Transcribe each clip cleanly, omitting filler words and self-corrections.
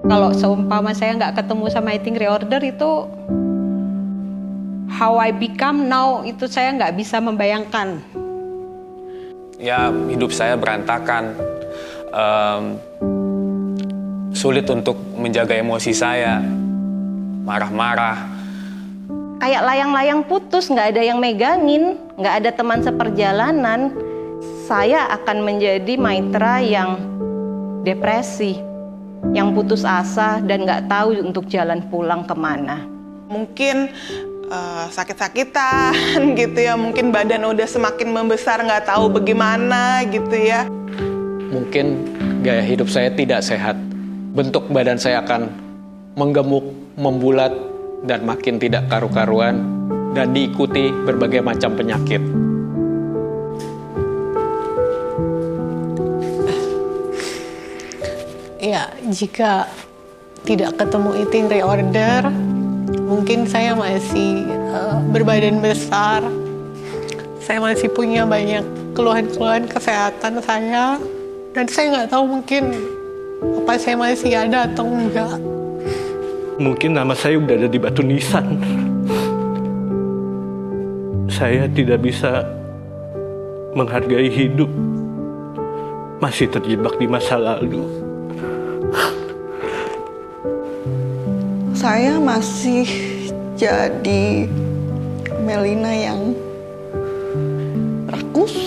Kalau seumpama saya nggak ketemu sama eating reorder itu, how I become now itu saya nggak bisa membayangkan. Ya, hidup saya berantakan. Sulit untuk menjaga emosi saya. Marah-marah. Kayak layang-layang putus, nggak ada yang megangin, nggak ada teman seperjalanan. Saya akan menjadi Maitra yang depresi, yang putus asa dan nggak tahu untuk jalan pulang kemana. Mungkin sakit-sakitan gitu ya, mungkin badan udah semakin membesar, nggak tahu bagaimana gitu ya. Mungkin gaya hidup saya tidak sehat. Bentuk badan saya akan menggemuk, membulat, dan makin tidak karu-karuan, dan diikuti berbagai macam penyakit. Ya, jika tidak ketemu eating reorder, mungkin saya masih berbadan besar. Saya masih punya banyak keluhan-keluhan kesehatan saya. Dan saya nggak tahu mungkin apa saya masih ada atau enggak. Mungkin nama saya udah ada di batu nisan. Saya tidak bisa menghargai hidup. Masih terjebak di masa lalu. Saya masih jadi Melina yang rakus,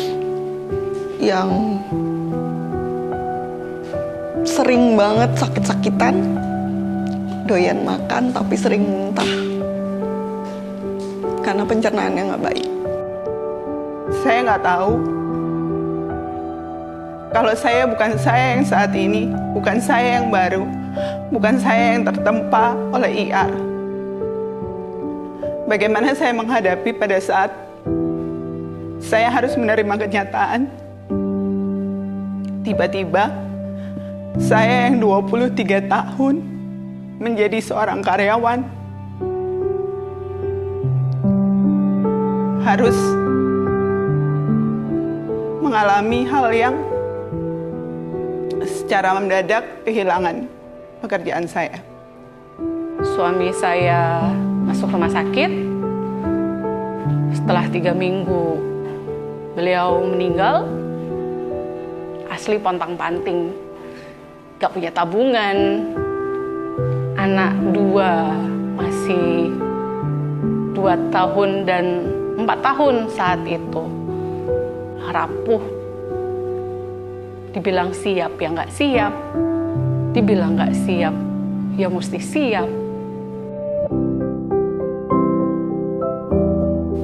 yang sering banget sakit-sakitan, doyan makan tapi sering muntah karena pencernaannya nggak baik. Saya nggak tahu kalau saya bukan saya yang saat ini, bukan saya yang baru, bukan saya yang tertempa oleh IR. Bagaimana saya menghadapi pada saat saya harus menerima kenyataan tiba-tiba saya yang 23 tahun menjadi seorang karyawan harus mengalami hal yang secara mendadak kehilangan pekerjaan saya. Suami saya masuk rumah sakit. Setelah 3 minggu beliau meninggal. Asli pontang-panting, gak punya tabungan. Anak 2 masih 2 tahun dan 4 tahun saat itu. Rapuh. Dibilang siap ya nggak siap. Dibilang nggak siap ya mesti siap.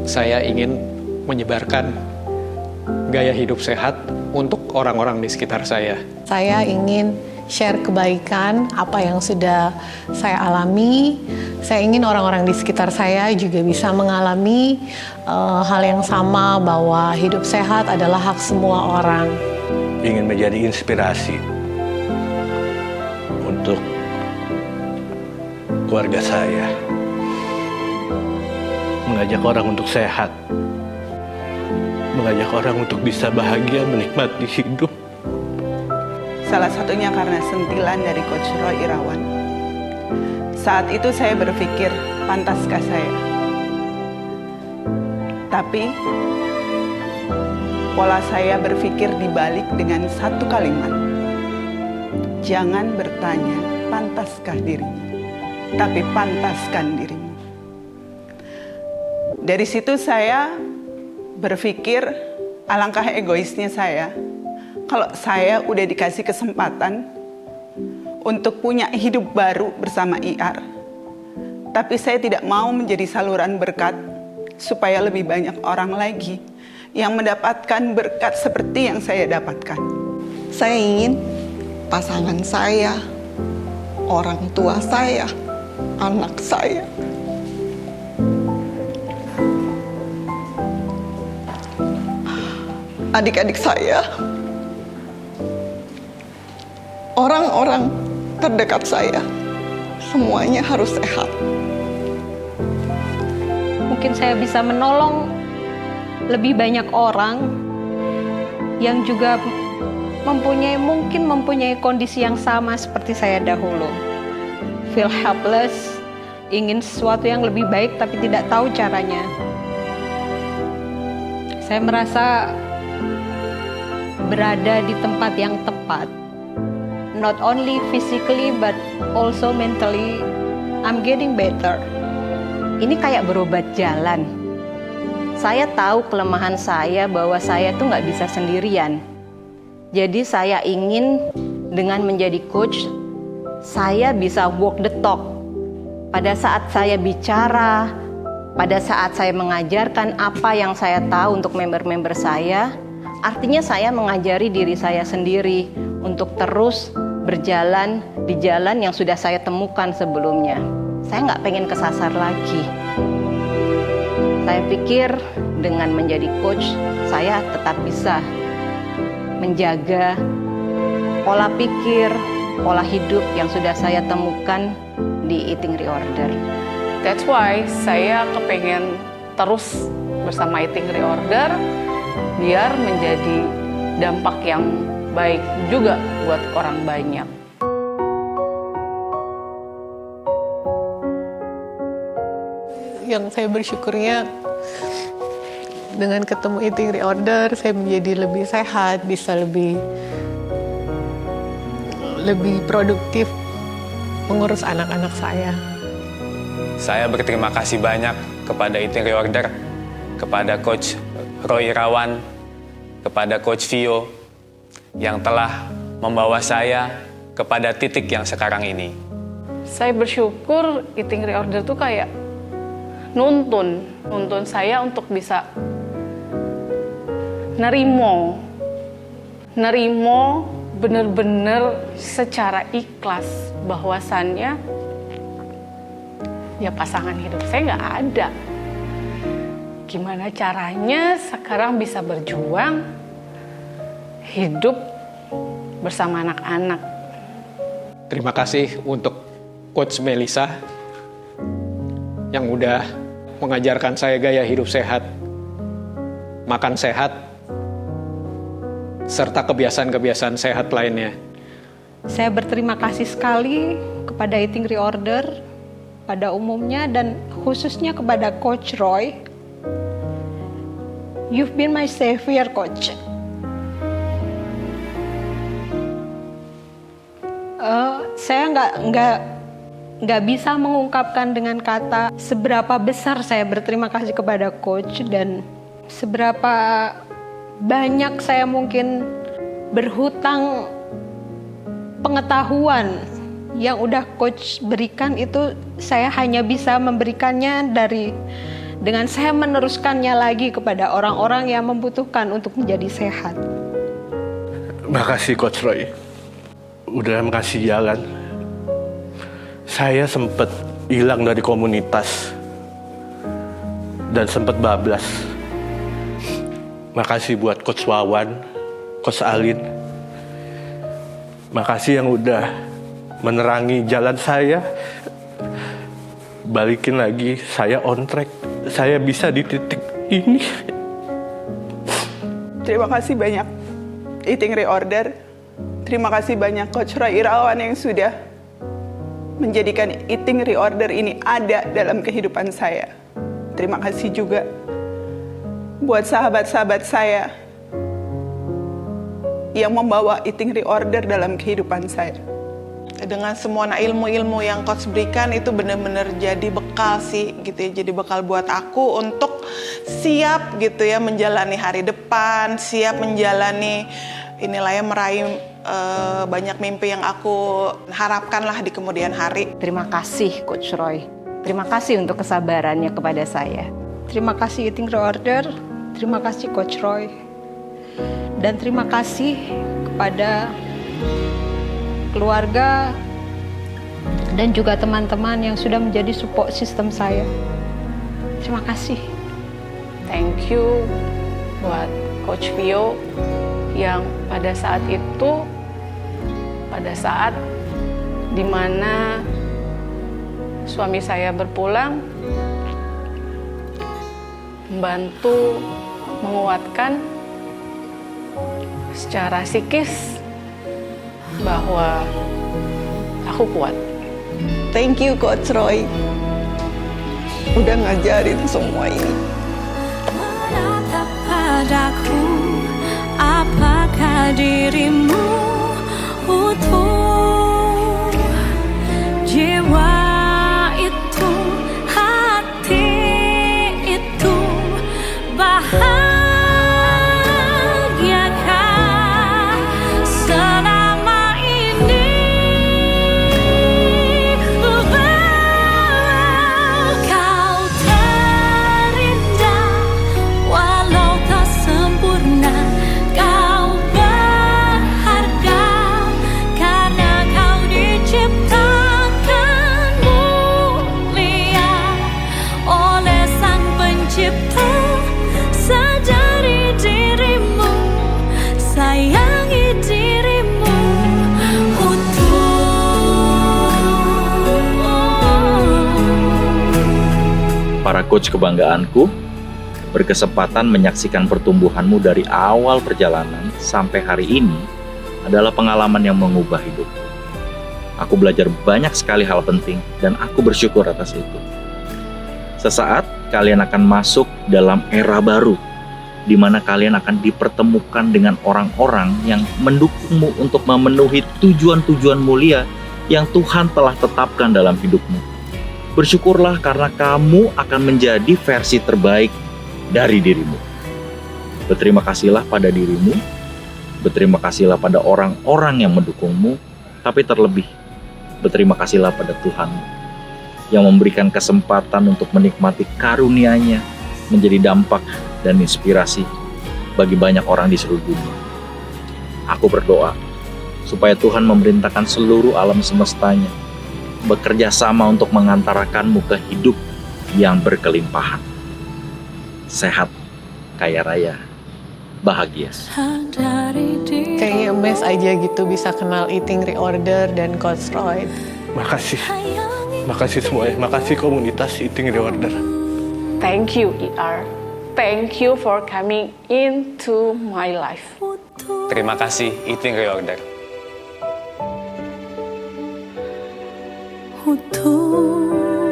Saya ingin menyebarkan gaya hidup sehat untuk orang-orang di sekitar saya. Saya ingin share kebaikan apa yang sudah saya alami. Saya ingin orang-orang di sekitar saya juga bisa mengalami hal yang sama, bahwa hidup sehat adalah hak semua orang. Ingin menjadi inspirasi untuk keluarga saya. Mengajak orang untuk sehat. Mengajak orang untuk bisa bahagia menikmati hidup. Salah satunya karena sentilan dari Coach Roy Irawan. Saat itu saya berpikir, pantaskah saya? Tapi pola saya berpikir dibalik dengan satu kalimat. Jangan bertanya, pantaskah dirimu? Tapi pantaskan dirimu. Dari situ saya berpikir, alangkah egoisnya saya. Kalau saya udah dikasih kesempatan untuk punya hidup baru bersama IR. Tapi saya tidak mau menjadi saluran berkat supaya lebih banyak orang lagi yang mendapatkan berkat seperti yang saya dapatkan. Saya ingin pasangan saya, orang tua saya, anak saya, adik-adik saya, orang-orang terdekat saya, semuanya harus sehat. Mungkin saya bisa menolong lebih banyak orang yang juga mungkin mempunyai kondisi yang sama seperti saya dahulu. feel helpless, ingin sesuatu yang lebih baik tapi tidak tahu caranya. Saya merasa berada di tempat yang tepat. Not only physically but also mentally, I'm getting better. Ini kayak berobat jalan. Saya tahu kelemahan saya bahwa saya tuh nggak bisa sendirian. Jadi saya ingin dengan menjadi coach, saya bisa walk the talk. Pada saat saya bicara, pada saat saya mengajarkan apa yang saya tahu untuk member-member saya, artinya saya mengajari diri saya sendiri untuk terus berjalan di jalan yang sudah saya temukan sebelumnya. Saya nggak pengen kesasar lagi. Saya pikir dengan menjadi coach, saya tetap bisa menjaga pola pikir, pola hidup yang sudah saya temukan di Eating Reorder. That's why saya kepengen terus bersama Eating Reorder biar menjadi dampak yang baik juga buat orang banyak. Yang saya bersyukurnya dengan ketemu Eating Reorder, saya menjadi lebih sehat, bisa lebih produktif mengurus anak-anak saya. Saya berterima kasih banyak kepada Eating Reorder, kepada Coach Roy Irawan, kepada Coach Vio, yang telah membawa saya kepada titik yang sekarang ini. Saya bersyukur Eating Reorder tuh kayak nuntun saya untuk bisa nerimo bener-bener secara ikhlas bahwasannya ya pasangan hidup saya nggak ada. Gimana caranya sekarang bisa berjuang hidup bersama anak-anak. Terima kasih untuk Coach Melisa yang udah mengajarkan saya gaya hidup sehat, makan sehat, serta kebiasaan-kebiasaan sehat lainnya. Saya berterima kasih sekali kepada Eating Reorder pada umumnya dan khususnya kepada Coach Roy. You've been my savior, Coach. Saya nggak bisa mengungkapkan dengan kata seberapa besar saya berterima kasih kepada Coach dan seberapa banyak saya mungkin berhutang pengetahuan yang udah Coach berikan. Itu saya hanya bisa memberikannya dengan saya meneruskannya lagi kepada orang-orang yang membutuhkan untuk menjadi sehat. Makasih Coach Roy. Udah ngasih jalan. Saya sempat hilang dari komunitas dan sempat bablas. Makasih buat Coach Wawan, Coach Alin. Makasih yang udah menerangi jalan saya. Balikin lagi, saya on track. Saya bisa di titik ini. Terima kasih banyak Eating Reorder. Terima kasih banyak Coach Roy Irawan yang sudah menjadikan Eating Reorder ini ada dalam kehidupan saya. Terima kasih juga buat sahabat-sahabat saya yang membawa Eating Reorder dalam kehidupan saya. Dengan semua ilmu-ilmu yang Coach berikan itu benar-benar jadi bekal sih gitu ya, jadi bekal buat aku untuk siap gitu ya menjalani hari depan, siap menjalani meraih banyak mimpi yang aku harapkan lah di kemudian hari. Terima kasih Coach Roy. Terima kasih untuk kesabarannya kepada saya. Terima kasih Eating Reorder, terima kasih Coach Roy, dan terima kasih kepada keluarga dan juga teman-teman yang sudah menjadi support system saya. Terima kasih. Thank you buat Coach Vio yang pada saat itu, pada saat dimana suami saya berpulang, membantu menguatkan secara psikis bahwa aku kuat. Thank you Coach Roy. Udah ngajarin semua ini. Menatap padaku, apakah dirimu utuh? Jiwa itu, hati itu, bahagiakah selama ini? Kau terindah walau tak sempurna. Kau berharga karena kau diciptakan mulia oleh Sang Pencipta. Sadari dirimu, sayangi dirimu utuh. Para coach kebanggaanku, berkesempatan menyaksikan pertumbuhanmu dari awal perjalanan sampai hari ini adalah pengalaman yang mengubah hidupku. Aku belajar banyak sekali hal penting dan aku bersyukur atas itu. Sesaat kalian akan masuk dalam era baru, di mana kalian akan dipertemukan dengan orang-orang yang mendukungmu untuk memenuhi tujuan-tujuan mulia yang Tuhan telah tetapkan dalam hidupmu. Bersyukurlah karena kamu akan menjadi versi terbaik dari dirimu. Berterima kasihlah pada dirimu, berterima kasihlah pada orang-orang yang mendukungmu, tapi terlebih berterima kasihlah pada Tuhanmu yang memberikan kesempatan untuk menikmati karunia-Nya menjadi dampak dan inspirasi bagi banyak orang di seluruh dunia. Aku berdoa supaya Tuhan memerintahkan seluruh alam semestanya bekerja sama untuk mengantarkanmu ke hidup yang berkelimpahan, sehat, kaya raya, bahagia. Kayaknya emes aja gitu bisa kenal Eating Reorder dan Coach Roy. Makasih. Makasih semuanya. Makasih komunitas Eating Reorder. Thank you ER. Thank you for coming into my life. Terima kasih Eating Reorder. Utuh.